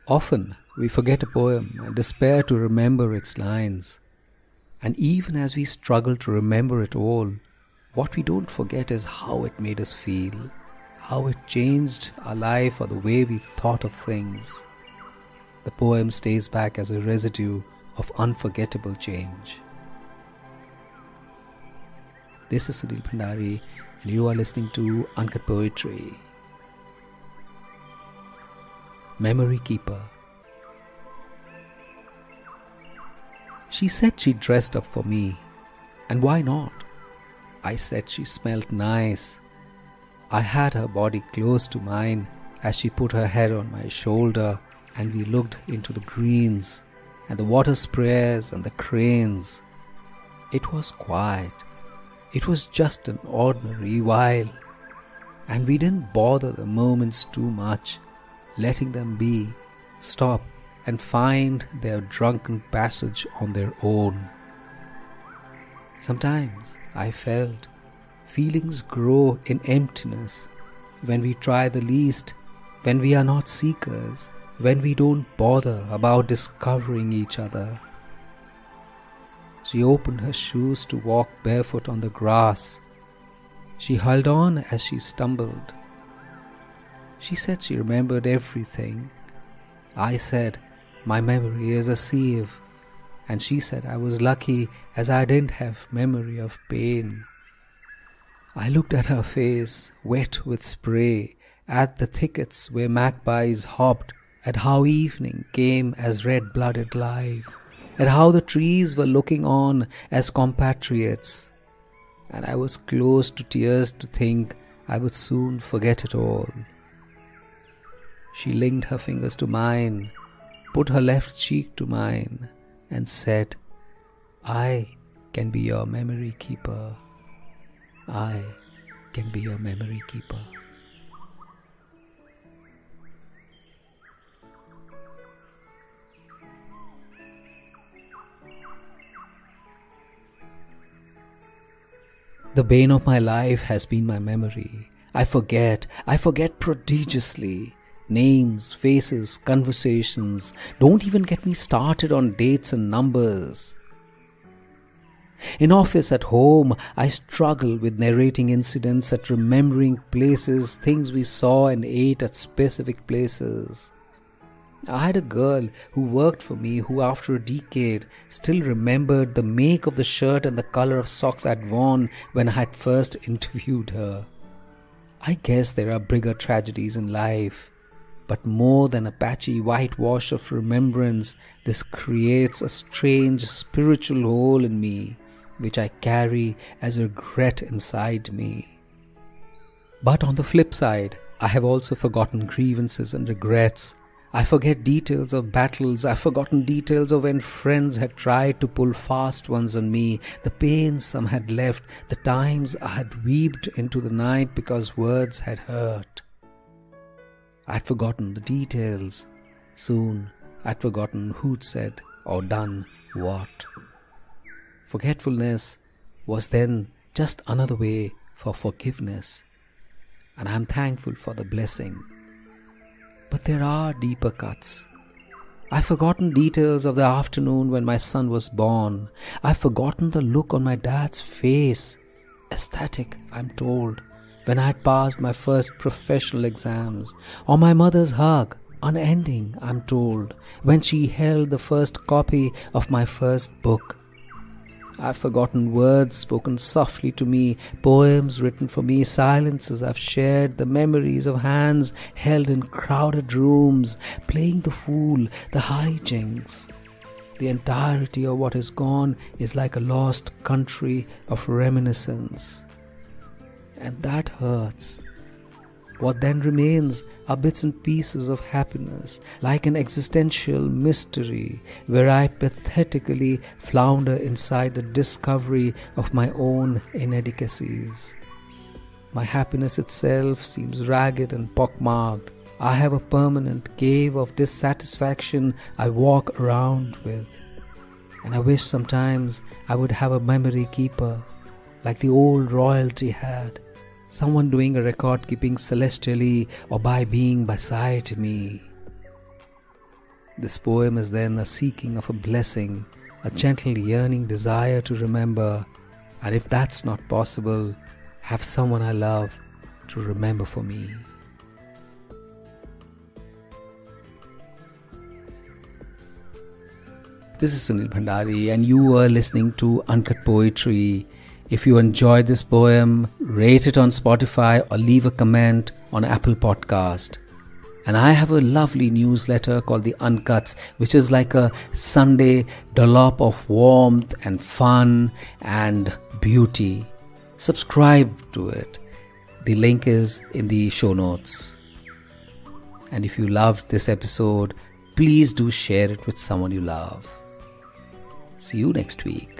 Often we forget a poem and despair to remember its lines. And even as we struggle to remember it all, what we don't forget is how it made us feel, how it changed our life or the way we thought of things. The poem stays back as a residue of unforgettable change. This is Sunil Bhandari, and you are listening to Uncut Poetry. Memory Keeper. She said she dressed up for me, and why not? I said she smelled nice. I had her body close to mine as she put her head on my shoulder, and we looked into the greens and the water sprays and the cranes. It was quiet. It was just an ordinary while, and we didn't bother the moments too much, letting them be, stop and find their drunken passage on their own. Sometimes I felt feelings grow in emptiness when we try the least, when we are not seekers, when we don't bother about discovering each other. She opened her shoes to walk barefoot on the grass. She held on as she stumbled. She said she remembered everything. I said, my memory is a sieve. And she said I was lucky as I didn't have memory of pain. I looked at her face, wet with spray, at the thickets where magpies hopped, at how evening came as red-blooded life, at how the trees were looking on as compatriots, and I was close to tears to think I would soon forget it all. She linked her fingers to mine, put her left cheek to mine, and said, I can be your memory keeper. I can be your memory keeper. The bane of my life has been my memory. I forget prodigiously. Names, faces, conversations. Don't even get me started on dates and numbers. In office, at home, I struggle with narrating incidents, at remembering places, things we saw and ate at specific places. I had a girl who worked for me who after a decade still remembered the make of the shirt and the color of socks I'd worn when I had first interviewed her. I guess there are bigger tragedies in life, but more than a patchy whitewash of remembrance, this creates a strange spiritual hole in me, which I carry as regret inside me. But on the flip side, I have also forgotten grievances and regrets. I forget details of battles. I've forgotten details of when friends had tried to pull fast ones on me, the pain some had left, the times I had wept into the night because words had hurt. I'd forgotten the details. Soon I'd forgotten who'd said or done what. Forgetfulness was then just another way for forgiveness, and I'm thankful for the blessing. But there are deeper cuts. I've forgotten details of the afternoon when my son was born. I've forgotten the look on my dad's face, ecstatic, I'm told, when I had passed my first professional exams, or my mother's hug, unending, I'm told, when she held the first copy of my first book. I've forgotten words spoken softly to me, poems written for me, silences I've shared, the memories of hands held in crowded rooms, playing the fool, the hijinks. The entirety of what is gone is like a lost country of reminiscence. And that hurts. What then remains are bits and pieces of happiness, like an existential mystery where I pathetically flounder inside the discovery of my own inadequacies. My happiness itself seems ragged and pockmarked. I have a permanent cave of dissatisfaction I walk around with. And I wish sometimes I would have a memory keeper, like the old royalty had. Someone doing a record keeping celestially or by being beside me. This poem is then a seeking of a blessing, a gentle yearning desire to remember, and if that's not possible, have someone I love to remember for me. This is Sunil Bhandari and you are listening to Uncut Poetry. If you enjoyed this poem, rate it on Spotify or leave a comment on Apple Podcast. And I have a lovely newsletter called The Uncuts, which is like a Sunday dollop of warmth and fun and beauty. Subscribe to it. The link is in the show notes. And if you loved this episode, please do share it with someone you love. See you next week.